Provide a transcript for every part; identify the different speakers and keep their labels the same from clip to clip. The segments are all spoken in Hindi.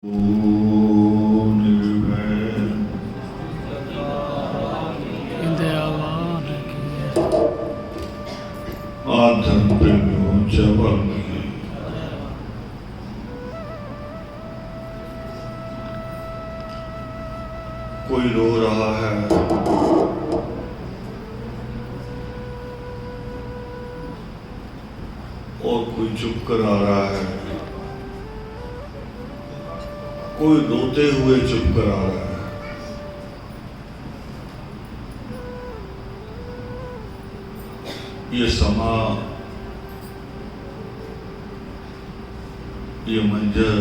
Speaker 1: कोई रो रहा है, और कोई चुप करा रहा है, कोई रोते हुए चुप करा रहा है। ये समा, ये मंजर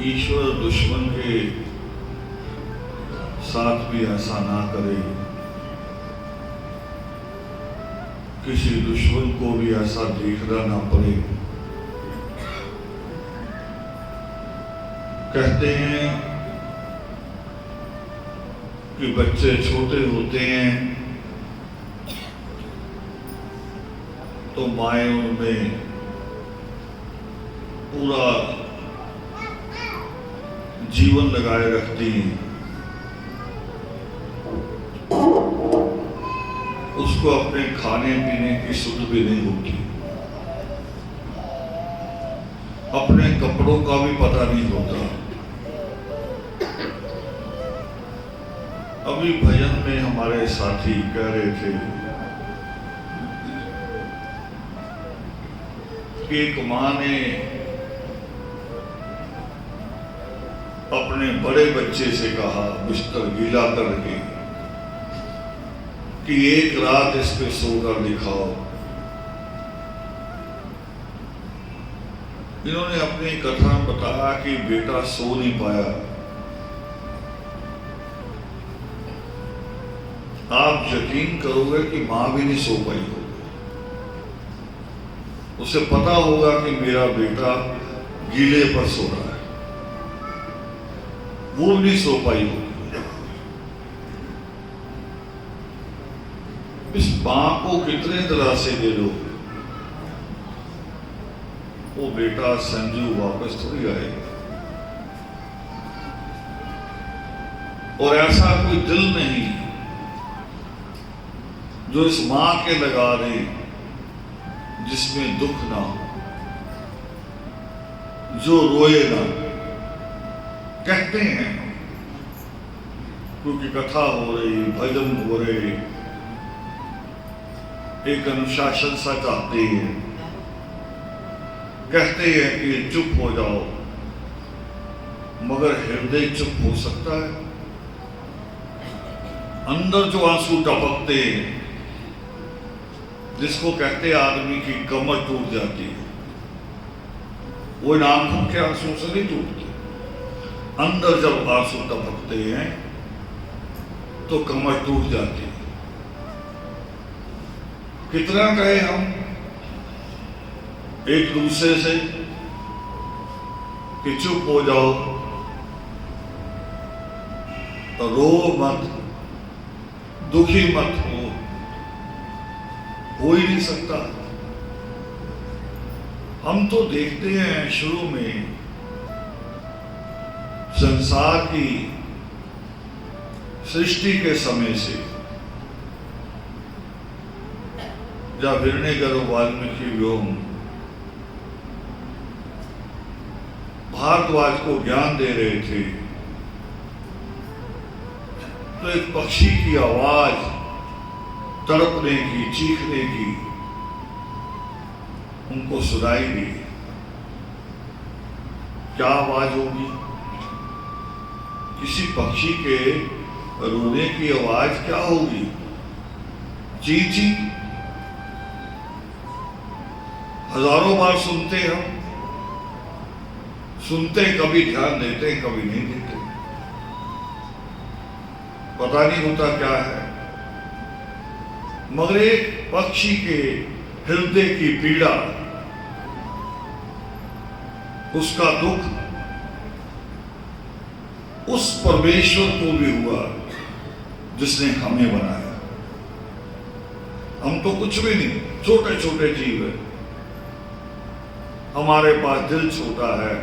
Speaker 1: ईश्वर दुश्मन के साथ भी ऐसा ना करे, किसी दुश्मन को भी ऐसा देखना ना पड़े। कहते हैं कि बच्चे छोटे होते हैं तो माएँ उनमें पूरा जीवन लगाए रखती हैं, उसको अपने खाने पीने की सुध भी नहीं होती, अपने कपड़ों का भी पता नहीं होता। अभी भजन में हमारे साथी कह रहे थे कि एक मां ने अपने बड़े बच्चे से कहा, बिस्तर गीला करके, कि एक रात इस पे सोकर दिखाओ। इन्होंने अपनी कथा में बताया कि बेटा सो नहीं पाया। आप यकीन करोगे कि मां भी नहीं सो पाई होगी। उसे पता होगा कि मेरा बेटा गीले पर सो रहा है, वो भी नहीं सो पाई होगी। इस मां को कितने तरह से दे लो, वो बेटा संजू वापस थोड़ी आएगा। और ऐसा कोई दिल नहीं जो इस मां के लगा दे जिसमें दुख ना हो, जो रोए ना। कहते हैं क्योंकि कथा हो रही, भजन हो रहे, एक अनुशासन सा चाहते हैं, कहते हैं कि चुप हो जाओ, मगर हृदय चुप हो सकता है? अंदर जो आंसू टपकते हैं, जिसको कहते आदमी की कमर टूट जाती है, वो इन आंखों के आंसू से नहीं टूटते। अंदर जब आंसू टपकते हैं तो कमर टूट जाती है। कितना कहे हम एक दूसरे से कि चुप हो जाओ, रो मत, दुखी मत हो ही नहीं सकता। हम तो देखते हैं शुरू में संसार की सृष्टि के समय से, जब हिरण्यगर वाल्मीकि व्योम भारद्वाज को ज्ञान दे रहे थे, तो एक पक्षी की आवाज तड़पने की, चीखने की उनको सुनाई दी। क्या आवाज होगी? किसी पक्षी के रोने की आवाज क्या होगी? ची ची। हजारों बार सुनते हम, सुनते कभी ध्यान देते कभी नहीं देते, पता नहीं होता क्या है। मगर एक पक्षी के हृदय की पीड़ा, उसका दुख उस परमेश्वर को भी हुआ जिसने हमें बनाया। हम तो कुछ भी नहीं, छोटे छोटे जीव है। हमारे पास दिल छोटा है,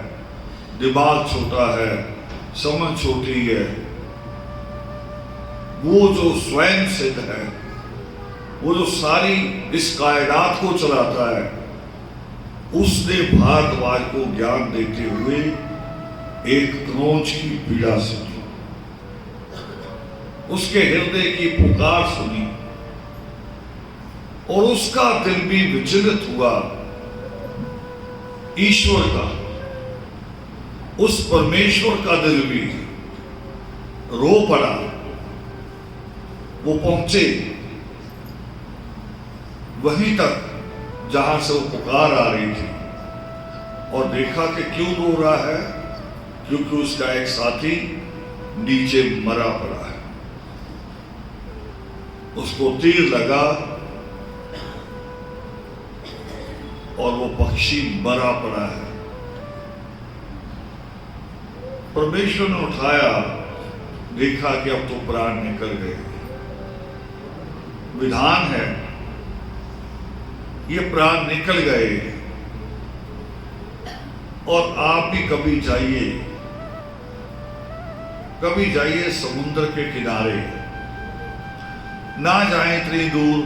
Speaker 1: दिमाग छोटा है, समझ छोटी है। वो जो स्वयं सिद्ध है, वो जो सारी इस कायनात को चलाता है, उसने भारद्वाज को ज्ञान देते हुए एक क्रोंच की पीड़ा सुनी, उसके हृदय की पुकार सुनी और उसका दिल भी विचलित हुआ। ईश्वर का, उस परमेश्वर का दिल भी रो पड़ा। वो पहुंचे वहीं तक जहां से वो पुकार आ रही थी और देखा कि क्यों रो रहा है, क्योंकि उसका एक साथी नीचे मरा पड़ा है। उसको तीर लगा और वो पक्षी मरा पड़ा है। परमेश्वर ने उठाया, देखा कि अब तो प्राण निकल गए। विधान है, ये प्राण निकल गए। और आप भी कभी जाइए समुद्र के किनारे, ना जाएं इतनी दूर,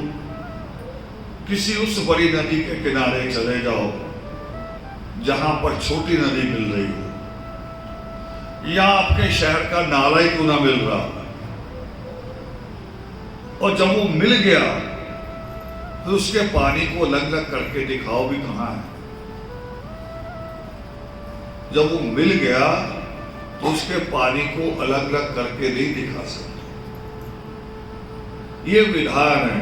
Speaker 1: किसी उस बड़ी नदी के किनारे चले जाओ जहां पर छोटी नदी मिल रही हो, या आपके शहर का नाला ही क्यों ना मिल रहा। और जब वो मिल गया तो उसके पानी को अलग अलग करके दिखाओ भी कहां है। जब वो मिल गया तो उसके पानी को अलग अलग करके नहीं दिखा सकते। ये विधान है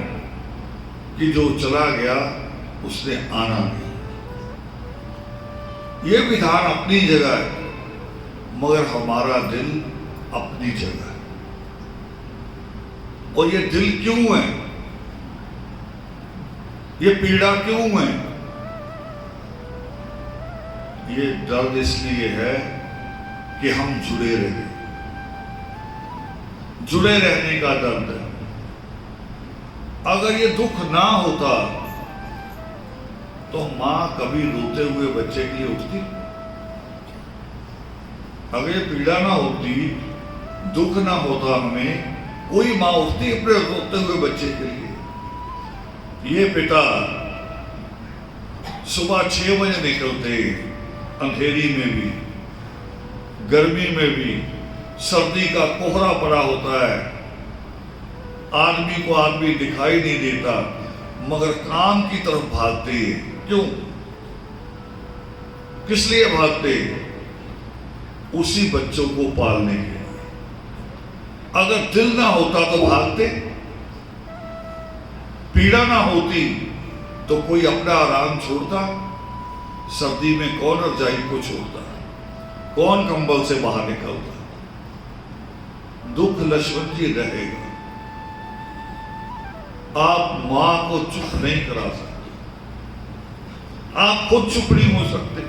Speaker 1: कि जो चला गया उसने आना नहीं। ये विधान अपनी जगह है, मगर हमारा दिल अपनी जगह है। और ये दिल क्यों है, ये पीड़ा क्यों है? ये दर्द इसलिए है कि हम जुड़े रहे, जुड़े रहने का दर्द है। अगर ये दुख ना होता तो मां कभी रोते हुए बच्चे के लिए उठती? अगर ये पीड़ा ना होती, दुख ना होता, हमें कोई मां उठती अपने रोते हुए बच्चे के लिए? ये पिता सुबह 6 बजे निकलते, अंधेरी में भी, गर्मी में भी, सर्दी का कोहरा पड़ा होता है, आदमी को आदमी दिखाई नहीं देता, मगर काम की तरफ भागते हैं। क्यों? किस लिए भागते? उसी बच्चों को पालने के लिए। अगर दिल ना होता तो भागते, पीड़ा ना होती तो कोई अपना आराम छोड़ता? सर्दी में कौन रजाई को छोड़ता? कौन कंबल से बाहर निकलता? दुख लक्ष्मण रहेगा। आप मां को चुप नहीं करा सकते, आप खुद चुप नहीं हो सकते,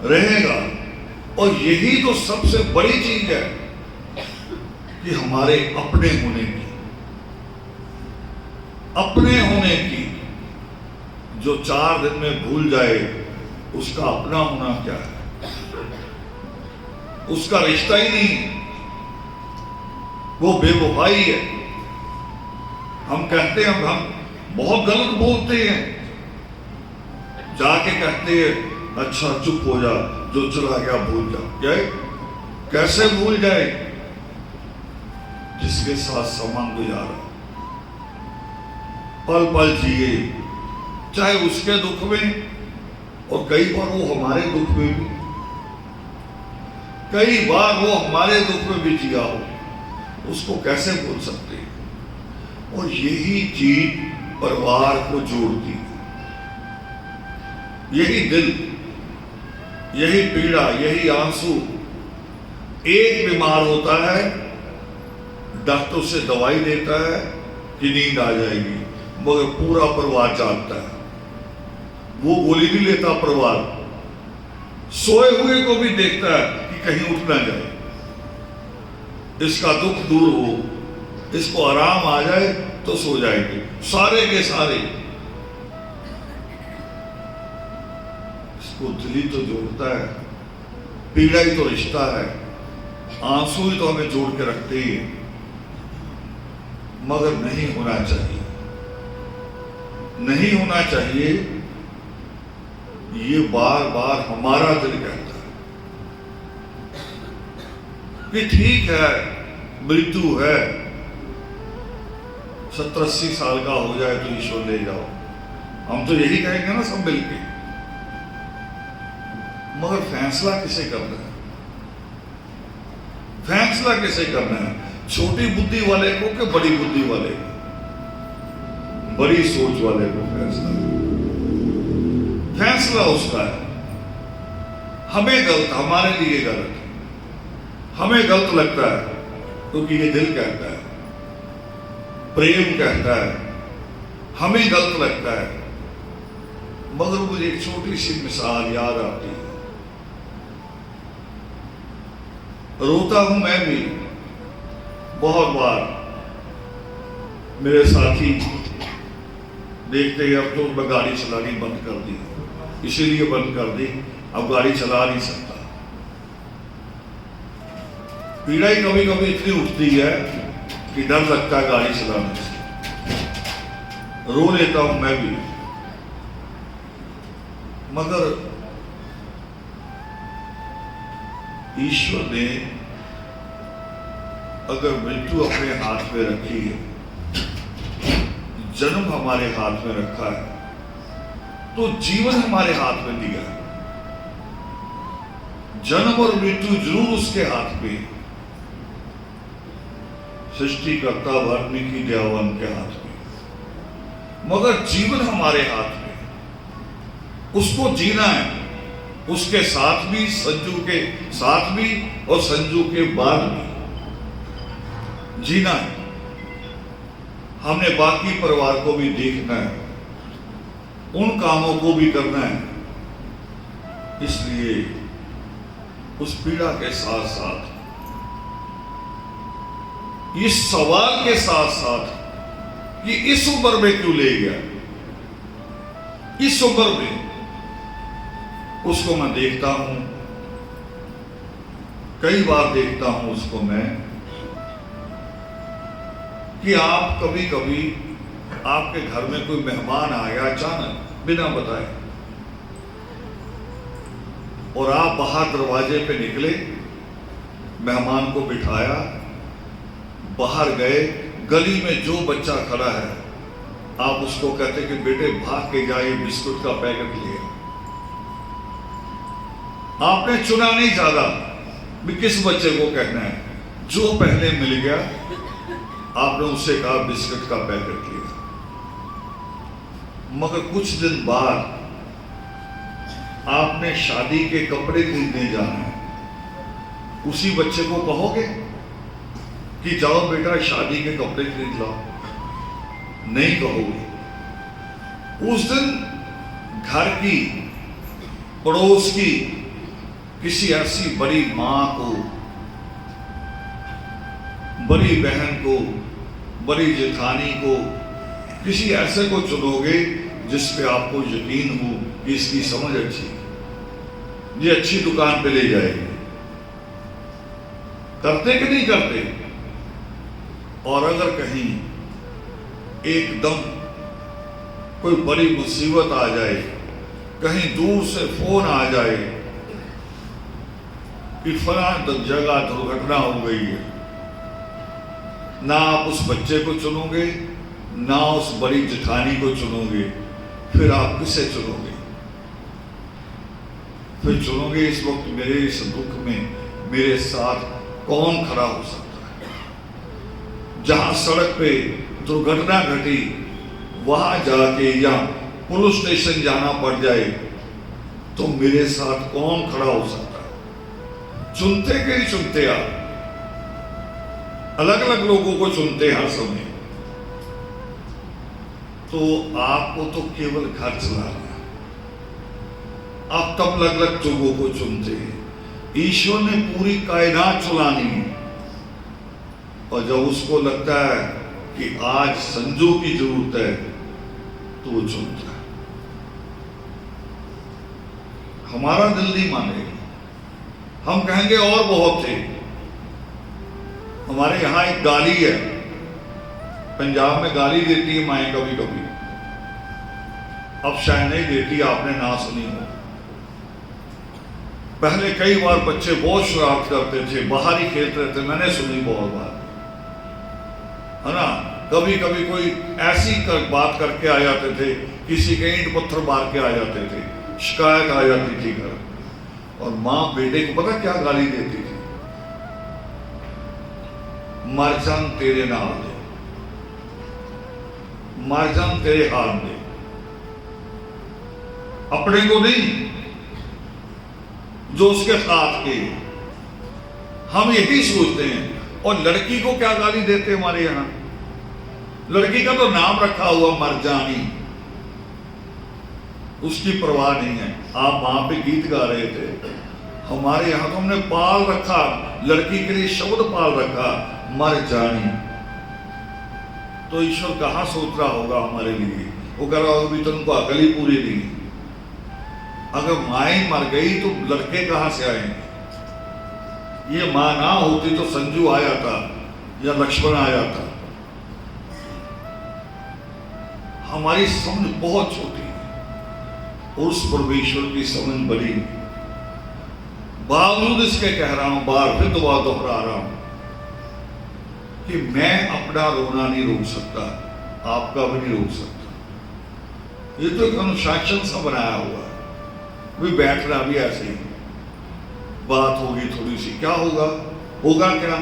Speaker 1: रहेगा। और यही तो सबसे बड़ी चीज है कि हमारे अपने होने की, अपने होने की। जो 4 दिन में भूल जाए उसका अपना होना क्या है? उसका रिश्ता ही नहीं, वो बेवफाई है। हम कहते हैं, हम बहुत गलत बोलते हैं, जाके कहते हैं अच्छा चुप हो जा, जो चला गया भूल जा। क्या? कैसे भूल जाए? जिसके साथ समय गुजारा, पल पल जिए, चाहे उसके दुख में, और कई बार वो हमारे दुख में भी, कई बार वो हमारे दुख में भी जिया हो, उसको कैसे भूल सकते हैं? और यही चीज परिवार को जोड़ती है, यही दिल, यही पीड़ा, यही आंसू। एक बीमार होता है, डॉक्टर से दवाई देता है कि नींद आ जाएगी, मगर पूरा परिवार जागता है। वो गोली नहीं लेता परिवार, सोए हुए को भी देखता है कि कहीं उठ ना जाए, इसका दुख दूर हो, इसको आराम आ जाए तो सो जाएंगे। सारे के सारे को दिल ही तो जोड़ता है, पीड़ा ही तो रिश्ता है, आंसू ही तो हमें जोड़ के रखते ही है। मगर नहीं होना चाहिए, नहीं होना चाहिए, ये बार बार हमारा दिल कहता है कि ठीक है, मृत्यु है, 70-80 साल का हो जाए तो ईश्वर ले जाओ, हम तो यही कहेंगे ना सब मिलके। मगर फैसला किसे करना है? फैसला किसे करना है? छोटी बुद्धि वाले को कि बड़ी बुद्धि वाले को? बड़ी सोच वाले को फैसला, फैसला उसका है। हमें गलत, हमारे लिए गलत, हमें गलत लगता है क्योंकि ये दिल कहता है, प्रेम कहता है, हमें गलत लगता है। मगर मुझे एक छोटी सी मिसाल याद आती है। रोता हूं मैं भी बहुत बार, मेरे साथी देखते ही अब तो मैं गाड़ी चलानी बंद कर दी, इसीलिए बंद कर दी, अब गाड़ी चला नहीं सकता। पीड़ा ही कभी कभी इतनी उठती है कि डर लगता है गाड़ी चलाने से, रो लेता हूं मैं भी। मगर ईश्वर ने अगर मृत्यु अपने हाथ में रखी है, जन्म हमारे हाथ में रखा है, तो जीवन हमारे हाथ में दिया है। जन्म और मृत्यु जरूर उसके हाथ में, सृष्टिकर्ता वाल्मीकि दयावान के हाथ में, मगर जीवन हमारे हाथ में। उसको जीना है, उसके साथ भी, संजू के साथ भी और संजू के बाद भी जीना है। हमने बाकी परिवार को भी देखना है, उन कामों को भी करना है। इसलिए उस पीड़ा के साथ साथ, इस सवाल के साथ साथ कि इस उम्र में क्यों ले गया, इस उम्र में उसको मैं देखता हूं, कई बार देखता हूं उसको मैं, कि आप कभी कभी आपके घर में कोई मेहमान आया अचानक बिना बताए, और आप बाहर दरवाजे पे निकले, मेहमान को बिठाया, बाहर गए, गली में जो बच्चा खड़ा है आप उसको कहते कि बेटे भाग के जाए, बिस्कुट का पैकेट लिए। आपने चुना नहीं ज्यादा भी किस बच्चे को कहना है, जो पहले मिल गया आपने उससे कहा बिस्कुट का पैकेट लिया। मगर कुछ दिन बाद आपने शादी के कपड़े खरीदने जाना है, उसी बच्चे को कहोगे कि जाओ बेटा शादी के कपड़े खरीद लाओ? नहीं कहोगे। उस दिन घर की, पड़ोस की किसी ऐसी बड़ी मां को, बड़ी बहन को, बड़ी जेठानी को, किसी ऐसे को चुनोगे जिस पे आपको यकीन हो कि इसकी समझ अच्छी, ये अच्छी दुकान पे ले जाएगी। करते कि नहीं करते? और अगर कहीं एकदम कोई बड़ी मुसीबत आ जाए, कहीं दूर से फोन आ जाए कि फलां जगह दुर्घटना हो गई है, ना आप उस बच्चे को चुनोगे, ना उस बड़ी जेठानी को चुनोगे, फिर आप किसे चुनोगे? फिर चुनोगे इस वक्त मेरे इस दुख में मेरे साथ कौन खड़ा हो सकता है? जहां सड़क पे दुर्घटना घटी वहां जाके या पुलिस स्टेशन जाना पड़ जाए तो मेरे साथ कौन खड़ा हो सकता है? चुनते कि नहीं चुनते? आप अलग अलग लोगों को चुनते हर समय। तो आपको तो केवल घर चलाना, आप तब अलग अलग लोगों को चुनते हैं। ईश्वर ने पूरी कायनात चलानी है, और जब उसको लगता है कि आज संजू की जरूरत है तो वो चुनता है। हमारा दिल नहीं मानेगा। हम कहेंगे और बहुत थे। हमारे यहाँ एक गाली है, पंजाब में गाली देती है माएँ कभी कभी, अब शायद नहीं देती, आपने ना सुनी हो। पहले कई बार बच्चे बहुत शरारत करते थे, बाहर ही खेलते थे, मैंने सुनी बहुत बार, है ना। कभी कभी कोई ऐसी बात करके आ जाते थे, किसी के ईंट पत्थर मार के आ जाते थे, शिकायत आ जाती थी घर, और माँ बेटे को पता क्या गाली देती थी, मरजान तेरे नाल दे, मरजान तेरे हाथ दे। अपने को नहीं, जो उसके साथ के। हम यही सोचते हैं। और लड़की को क्या गाली देते हमारे यहां, लड़की का तो नाम रखा हुआ मरजानी, उसकी परवाह नहीं है। आप वहां पे गीत गा रहे थे, हमारे यहां तो हमने पाल रखा, लड़की के लिए शब्द पाल रखा, मरजानी। तो ईश्वर कहां सोच रहा होगा हमारे लिए, वो कह रहा होगा भी तुमको अकल ही पूरी नहीं। अगर माँ मर गई तो लड़के कहां से आएंगे। ये मां ना होती तो संजू आ जाता या लक्ष्मण आ जाता। हमारी समझ बहुत छोटी है, उस परमेश्वर की समझ बड़ी। बावजूद इसके कह रहा हूं, बार फिर दोहरा रहा हूं कि मैं अपना रोना नहीं रोक सकता, आपका भी नहीं रोक सकता। ये तो एक अनुशासन सा बनाया हुआ है, भी बैठना भी ऐसे ही, बात होगी थोड़ी सी, क्या होगा, होगा क्या,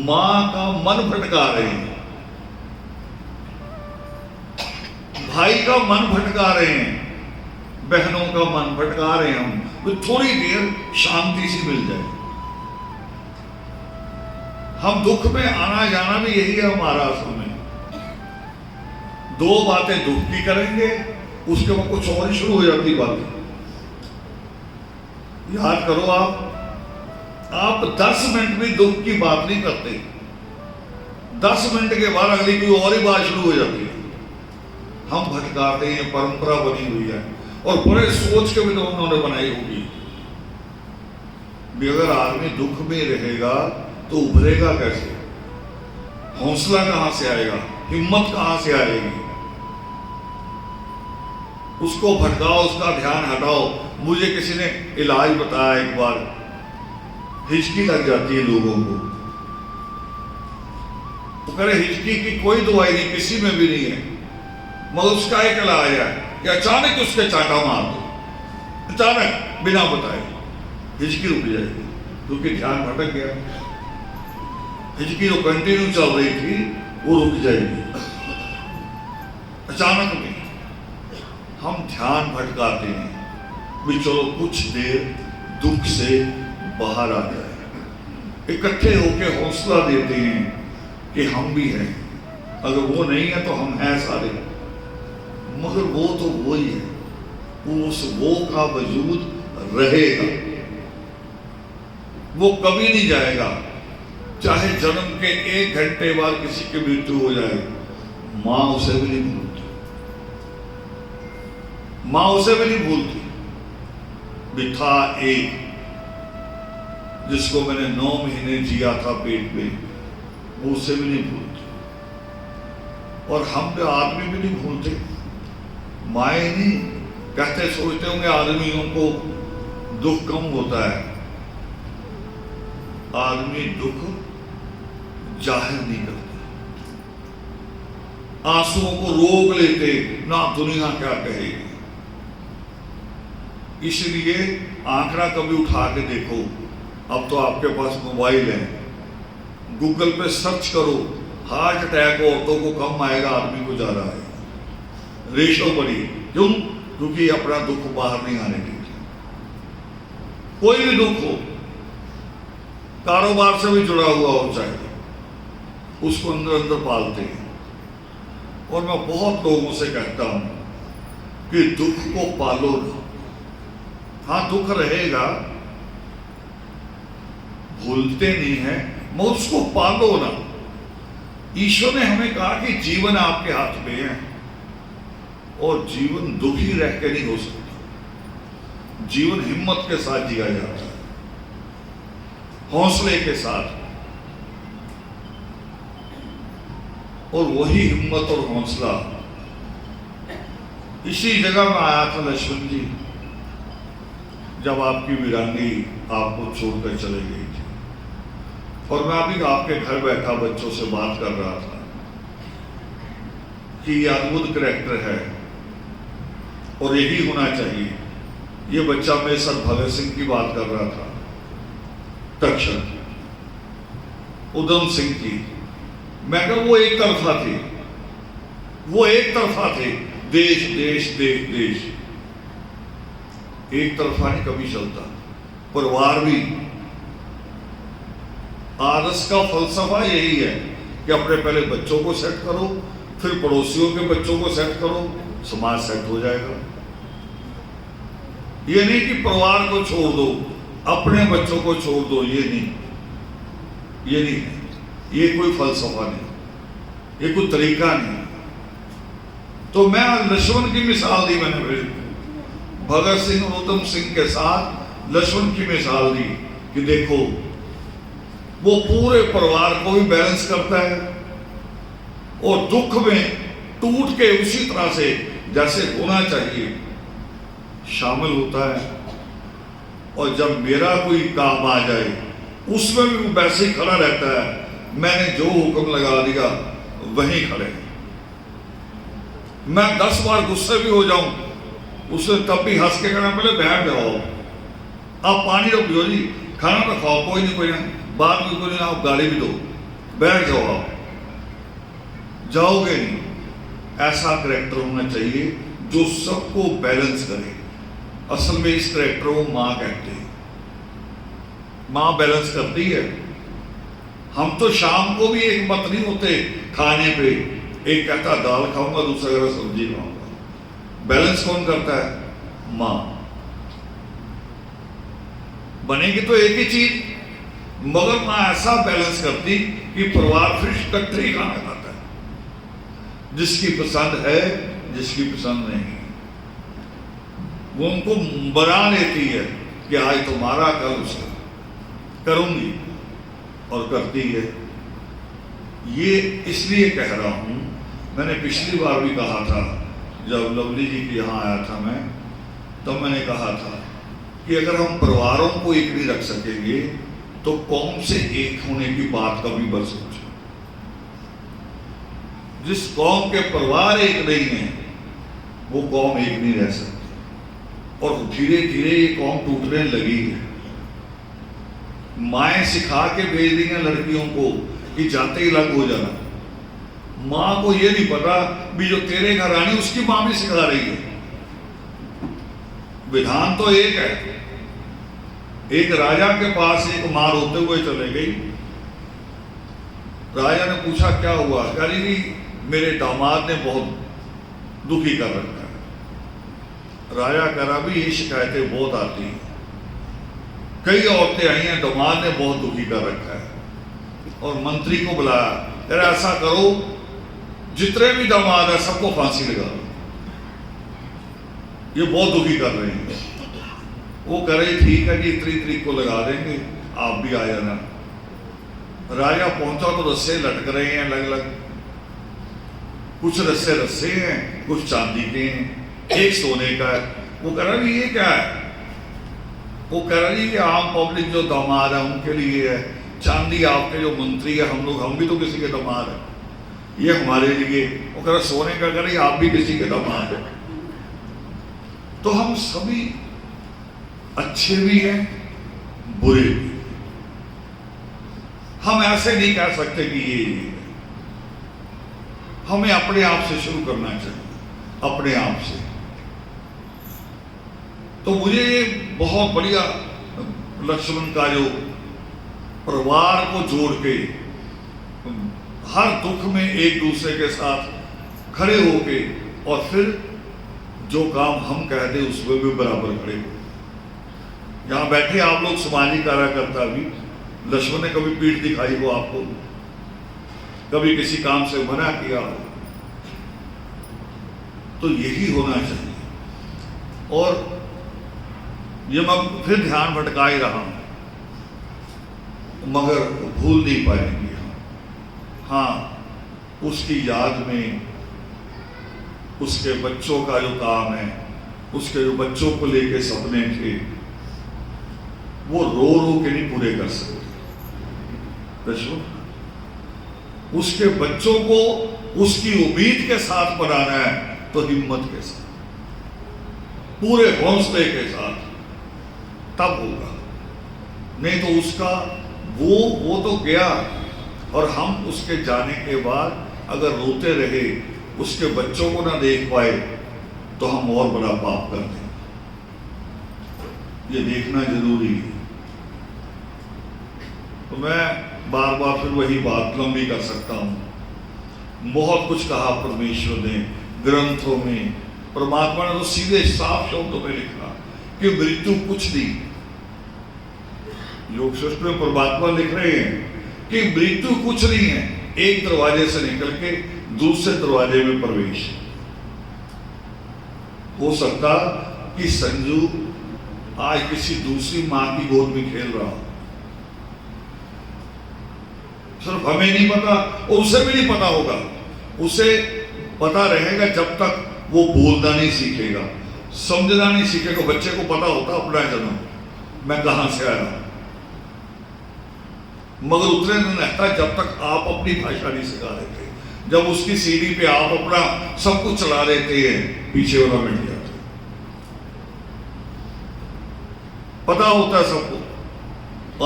Speaker 1: मां का मन भटका रहे हैं, भाई का मन भटका रहे हैं, बहनों का मन भटका रहे हैं हम, तो थोड़ी देर शांति से मिल जाए। हम दुख में आना जाना भी यही है हमारा समय। दो बातें दुख की करेंगे, उसके बाद कुछ और ही शुरू हो जाती बातें। याद करो, आप 10 मिनट भी दुख की बात नहीं करते, 10 मिनट के बाद अगली कोई और ही बात शुरू हो जाती है। हम भटकाते हैं, परंपरा बनी हुई है, और बड़े सोच के भी तो उन्होंने बनाई होगी भी अगर आदमी दुख में रहेगा तो उभरेगा कैसे, हौसला कहां से आएगा, हिम्मत कहां से आएगी। उसको भटकाओ, उसका ध्यान हटाओ। मुझे किसी ने इलाज बताया एक बार, हिचकी लग जाती है लोगों को, तो कह रहे हिचकी की कोई दवाई नहीं, किसी में भी नहीं है, मगर उसका एक इलाज है कि अचानक उसके चाटा मार दो, अचानक बिना बताए हिचकी रुक जाएगी, क्योंकि ध्यान भटक गया। हिचकी जो कंटिन्यू चल रही थी वो रुक जाएगी अचानक में। हम ध्यान भटकाते हैं भी चलो कुछ देर दुख से बाहर आ जाए, इकट्ठे होकर हौसला देते हैं कि हम भी हैं, अगर वो नहीं है तो हम हैं सारे, मगर वो तो वो ही है, उस वो का वजूद रहेगा, वो कभी नहीं जाएगा। चाहे जन्म के 1 घंटे बाद किसी की मृत्यु हो जाए, मां उसे भी नहीं भूलती, मां उसे भी नहीं भूलती। बिठा एक जिसको मैंने 9 महीने जिया था पेट में, वो उसे भी नहीं भूलती। और हम तो आदमी भी नहीं भूलते, माए नहीं कहते, सोचते होंगे आदमियों को दुख कम होता है, आदमी दुख जाहिर नहीं करते, आंसुओं को रोक लेते, ना दुनिया क्या कहेगी। इसलिए आंकड़ा कभी उठा के देखो, अब तो आपके पास मोबाइल है, गूगल पे सर्च करो, हार्ट अटैक औरतों को कम आएगा, आदमी को ज्यादा आएगा। रेशो बड़ी, क्यों? क्योंकि अपना दुख बाहर नहीं आने देते। कोई भी दुख हो, कारोबार से भी जुड़ा हुआ हो चाहे, उसको अंदर अंदर पालते हैं। और मैं बहुत लोगों से कहता हूं कि दुख को पालो ना। हाँ, दुख रहेगा, भूलते नहीं है, मगर उसको पालो ना। ईश्वर ने हमें कहा कि जीवन आपके हाथ में है, और जीवन दुखी रह के नहीं हो सकता। जीवन हिम्मत के साथ जिया जाता है, हौसले के साथ। और वही हिम्मत और हौसला इसी जगह में आया था लक्ष्मण जी, जब आपकी वीरांगी आपको छोड़कर चले गई थी। और मैं अभी आपके घर बैठा बच्चों से बात कर रहा था कि ये अद्भुत कैरेक्टर है और यही होना चाहिए। ये बच्चा मेरे साथ भगत सिंह की बात कर रहा था, तक्षक उधम सिंह की। मैं कहा वो एक तरफा थे, वो एक तरफा थे। देश देश देश देश एक तरफा नहीं कभी चलता। परिवार भी, आदर्श का फलसफा यही है कि अपने पहले बच्चों को सेट करो, फिर पड़ोसियों के बच्चों को सेट करो, समाज सेट हो जाएगा। ये नहीं कि परिवार को छोड़ दो, अपने बच्चों को छोड़ दो, ये नहीं, ये नहीं, ये कोई फलसफा नहीं, ये कोई तरीका नहीं। तो मैं लक्ष्मण की मिसाल दी, मैंने भगत सिंह और उधम सिंह के साथ लक्ष्मण की मिसाल दी कि देखो वो पूरे परिवार को भी बैलेंस करता है और दुख में टूट के उसी तरह से जैसे होना चाहिए शामिल होता है। और जब मेरा कोई काम आ जाए उसमें भी वो वैसे ही खड़ा रहता है। मैंने जो हुक्म लगा दिया वहीं खड़े। मैं 10 बार गुस्से भी हो जाऊं, उससे तब भी हंस के कहना पहले बैठ जाओ, आप पानी तो पियो जी, खाना तो खाओ, कोई नहीं, कोई नहीं, बात भी कोई नहीं, आप गाली भी दो, बैठ जाओ, आप जाओगे नहीं। ऐसा कैरेक्टर होना चाहिए जो सबको बैलेंस करे। असल में इस कैरेक्टर को माँ कहते हैं। माँ बैलेंस करती है। हम तो शाम को भी एक मत नहीं होते खाने पे, एक कहता दाल खाऊंगा, दूसरा कहता सब्जी खाऊंगा। बैलेंस कौन करता है? माँ। बनेगी तो एक ही चीज, मगर माँ ऐसा बैलेंस करती कि परिवार फिर इकट्ठे ही खाना खाता है। जिसकी पसंद है, जिसकी पसंद नहीं, वो उनको बना लेती है कि आज तुम्हारा, कल उसका, करूंगी, और करती है। ये इसलिए कह रहा हूं, मैंने पिछली बार भी कहा था जब लवली जी के यहाँ आया था मैं, तो मैंने कहा था कि अगर हम परिवारों को एक नहीं रख सकेंगे तो कौम से एक होने की बात कभी बन सोचो। जिस कौम के परिवार एक नहीं है वो कौम एक नहीं रह सकती। और धीरे धीरे ये कौम टूटने लगी है। माएं सिखा के भेज दी हैं लड़कियों को कि जाते ही अलग हो जाना। माँ को ये नहीं पता भी जो तेरे घर आनी उसकी माँ भी सिखा रही है। विधान तो एक है। एक राजा के पास एक माँ रोते हुए चले गई। राजा ने पूछा क्या हुआ? कह रही मेरे दामाद ने बहुत दुखी कर रखा है। राजा कह रहा भी ये शिकायतें बहुत आती हैं, कई औरतें आई हैं, दामाद ने बहुत दुखी कर रखा है। और मंत्री को बुलाया, कह रहा ऐसा करो जितने भी दामाद है सबको फांसी लगा दो, ये बहुत दुखी कर रहे हैं। वो कह रहे ठीक है जी, इतनी तरीक को लगा देंगे, आप भी आ जाना। राजा पहुंचा तो रस्से लटक रहे हैं अलग अलग, कुछ रस्से हैं, कुछ चांदी के हैं, एक सोने का है। वो कह रहा ये क्या है? वो कह रही कि आम पब्लिक जो दामाद है उनके लिए है, चांदी आपके जो मंत्री है, हम भी तो किसी के दामाद है, ये हमारे लिए। वो कह रहा सोने का, कह रही आप भी किसी के दामाद है। तो हम सभी अच्छे भी हैं, बुरे भी। हम ऐसे नहीं कह सकते कि ये हमें अपने आप से शुरू करना चाहिए, अपने आप से। तो मुझे ये बहुत बढ़िया लक्ष्मण का जो परिवार को जोड़ के हर दुख में एक दूसरे के साथ खड़े होके और फिर जो काम हम कहते उसमें भी बराबर खड़े हो। यहाँ बैठे आप लोग सामाजिक कार्यकर्ता भी, लक्ष्मण ने कभी पीठ दिखाई हो आपको? कभी किसी काम से मना किया हो? तो यही होना चाहिए। और ये मैं फिर ध्यान भटका ही रहा हूं, मगर भूल नहीं पाएंगे हम। हाँ, उसकी याद में उसके बच्चों का जो काम है, उसके जो बच्चों को लेके सपने थे, वो रो रो के नहीं पूरे कर सकते। उसके बच्चों को उसकी उम्मीद के साथ बनाना है तो हिम्मत के साथ, पूरे हौसले के साथ, तब होगा। नहीं तो उसका वो तो गया, और हम उसके जाने के बाद अगर रोते रहे, उसके बच्चों को ना देख पाए, तो हम और बड़ा पाप कर देंगे। ये देखना जरूरी है। तो मैं बार बार फिर वही बात लंबी कर सकता हूं। बहुत कुछ कहा परमेश्वर ने ग्रंथों में। परमात्मा ने तो सीधे साफ शब्दों में लिखा कि मृत्यु कुछ नहीं। योग शास्त्र में परमात्मा लिख रहे हैं कि मृत्यु कुछ नहीं है, एक दरवाजे से निकल के दूसरे दरवाजे में प्रवेश। हो सकता कि संजू आज किसी दूसरी मां की गोद में खेल रहा हो, सिर्फ हमें नहीं पता और उसे भी नहीं पता होगा। उसे पता रहेगा जब तक वो बोलना नहीं सीखेगा, समझना नहीं सीखेगा। बच्चे को पता होता अपना जन्म, मैं कहां से आया, मगर उतने दिन रहता जब तक आप अपनी भाषा नहीं सिखा देते। जब उसकी सीढ़ी पे आप अपना सब कुछ चला देते हैं, पीछे वाला मिट जाता। पता होता है सबको,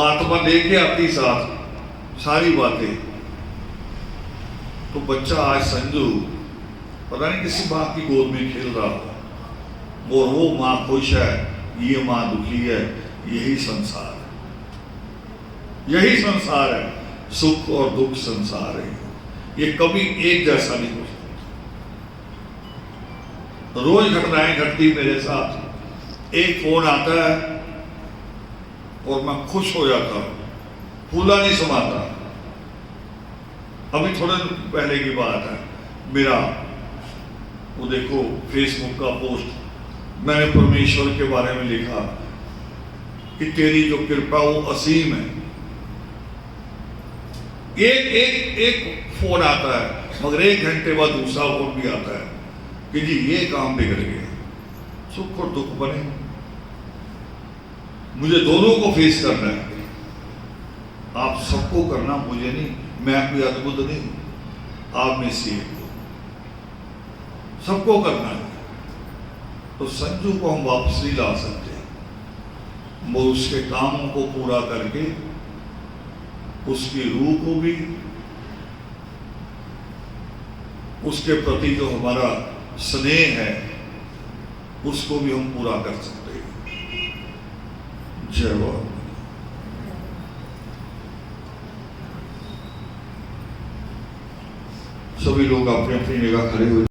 Speaker 1: आत्मा लेके आती साथ सारी बातें। तो बच्चा आज संजू पता नहीं किसी मां की गोद में खेल रहा हो, और वो मां खुश है, ये मां दुखी है। यही संसार है, यही संसार है। सुख और दुख संसार है, ये कभी एक जैसा नहीं हो सकता। रोज घटनाएं घटती मेरे साथ। एक फोन आता है और मैं खुश हो जाता हूं, फूला नहीं समाता। अभी थोड़े दिन पहले की बात है, मेरा वो देखो फेसबुक का पोस्ट, मैंने परमेश्वर के बारे में लिखा कि तेरी जो कृपा वो असीम है। एक फोन आता है, मगर 1 घंटे बाद दूसरा फोन भी आता है कि जी ये काम बिगड़ गया। सुख और दुख बने, मुझे दोनों को फेस करना है। आप सबको करना, मुझे नहीं, मैं कोई अद्भुत नहीं, आप में से एक हो, सबको करना है। तो संजू को हम वापस नहीं ला सकते, वो उसके कामों को पूरा करके उसकी रूह को भी, उसके प्रति जो हमारा स्नेह है उसको भी हम पूरा कर सकते हैं। जय बाबा। सभी लोग अपनी अपनी जगह खड़े हो